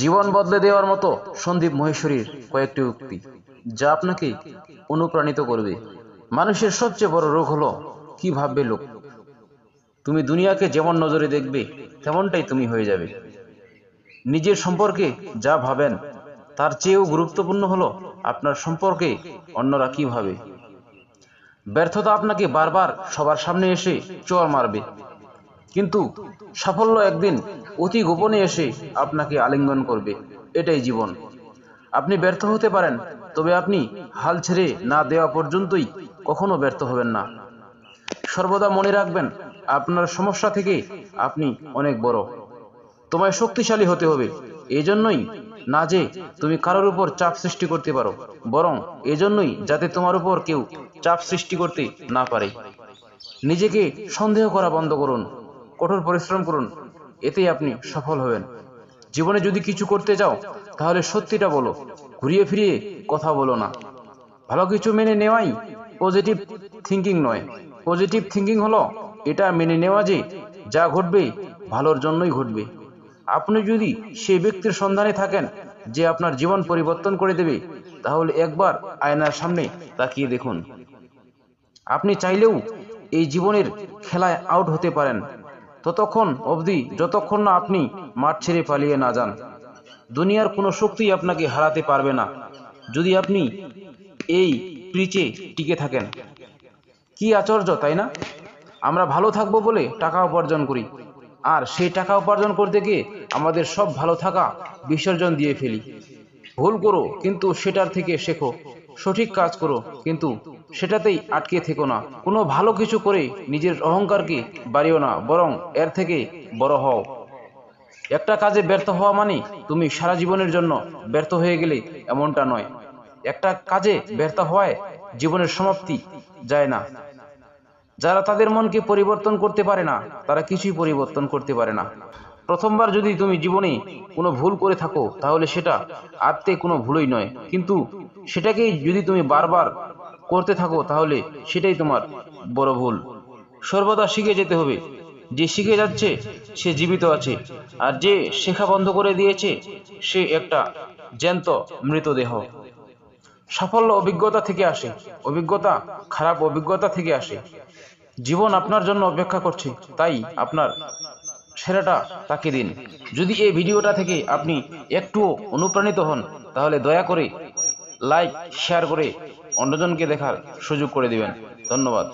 জীবন বদলে দেওয়ার মতো সন্দীপ মহেশ্বরীর কয়েকটি উক্তি যা আপনাকে অনুপ্রাণিত করবে। মানুষের সবচেয়ে বড় রোগ হলো কি ভাববে লোক। তুমি দুনিয়াকে যেমন নজরে দেখবে তেমনটাই তুমি হয়ে যাবে। নিজের সম্পর্কে যা ভাবেন তার চেয়েও গুরুত্বপূর্ণ হলো আপনার সম্পর্কে অন্যরা কি ভাবে। ব্যর্থতা আপনাকে বারবার সবার সামনে এসে চড় মারবে, কিন্তু সাফল্য একদিন অতি গোপনে এসে আপনাকে আলিঙ্গন করবে। এটাই জীবন। আপনি ব্যর্থ হতে পারেন, তবে আপনি হাল ছেড়ে না দেওয়া পর্যন্তই কখনো ব্যর্থ হবেন না। সর্বদা মনে রাখবেন, আপনার সমস্যা থেকে আপনি অনেক বড়। তোমায় শক্তিশালী হতে হবে এজন্যই না যে তুমি কারোর উপর চাপ সৃষ্টি করতে পারো, বরং এজন্যই যাতে তোমার উপর কেউ চাপ সৃষ্টি করতে না পারে। নিজেকে সন্দেহ করা বন্ধ করুন, কঠোর পরিশ্রম করুন, এতেই আপনি সফল হবেন। জীবনে যদি কিছু করতে যাও তাহলে সত্যিটা বলো, ঘুরিয়ে ফিরিয়ে কথা বলো না। ভালো কিছু মেনে নেওয়াই পজিটিভ থিঙ্কিং নয়। পজিটিভ থিঙ্কিং হলো এটা মেনে নেওয়া যে যা ঘটবে ভালোর জন্যই ঘটবে। আপনি যদি সেই ব্যক্তির সন্ধানে থাকেন যে আপনার জীবন পরিবর্তন করে দেবে, তাহলে একবার আয়নার সামনে তাকিয়ে দেখুন। আপনি চাইলেও এই জীবনের খেলায় আউট হতে পারেন ততক্ষণ অবধি যতক্ষণ না আপনি মাঠ ছেড়ে পালিয়ে না যান। দুনিয়ার কোনো শক্তিই আপনাকে হারাতে পারবে না যদি আপনি এই পিচে টিকে থাকেন। কি আশ্চর্য, তাই না? আমরা ভালো থাকবো বলে টাকা উপার্জন করি, আর সেই টাকা উপার্জন করতে গিয়ে আমাদের সব ভালো থাকা বিসর্জন দিয়ে ফেলি। ভুল করো কিন্তু সেটার থেকে শেখো, সঠিক কাজ করো কিন্তু সেটাতেই আটকে থেকো না। কোনো ভালো কিছু করে নিজের অহংকারকে বাড়িও না, বরং এর থেকে বড় হও। একটা কাজে ব্যর্থ হওয়া মানে তুমি সারা জীবনের জন্য ব্যর্থ হয়ে গেলে এমনটা নয়। একটা কাজে ব্যর্থ হওয়ায় জীবনের সমাপ্তি যায় না। যারা তাদের মনকে পরিবর্তন করতে পারে না তারা কিছুই পরিবর্তন করতে পারে না। প্রথমবার যদি তুমি জীবনে কোনো ভুল করে থাকো তাহলে সেটা আদতে কোনো ভুলই নয়, কিন্তু সেটাকেই যদি তুমি বারবার করতে থাকো তাহলে সেটাই তোমার বড় ভুল। সর্বদা শিখে যেতে হবে। যে শিখে যাচ্ছে সে জীবিত আছে, আর যে শেখা বন্ধ করে দিয়েছে সে একটা জ্যান্ত মৃতদেহ। সাফল্য অভিজ্ঞতা থেকে আসে, অভিজ্ঞতা খারাপ অভিজ্ঞতা থেকে আসে। জীবন আপনার জন্য অপেক্ষা করছে, তাই আপনার সেরাটা তাকে দিন। যদি এই ভিডিওটা থেকে আপনি একটুও অনুপ্রাণিত হন তাহলে দয়া করে লাইক শেয়ার করে অন্যজনকে দেখার সুযোগ করে দিবেন। ধন্যবাদ।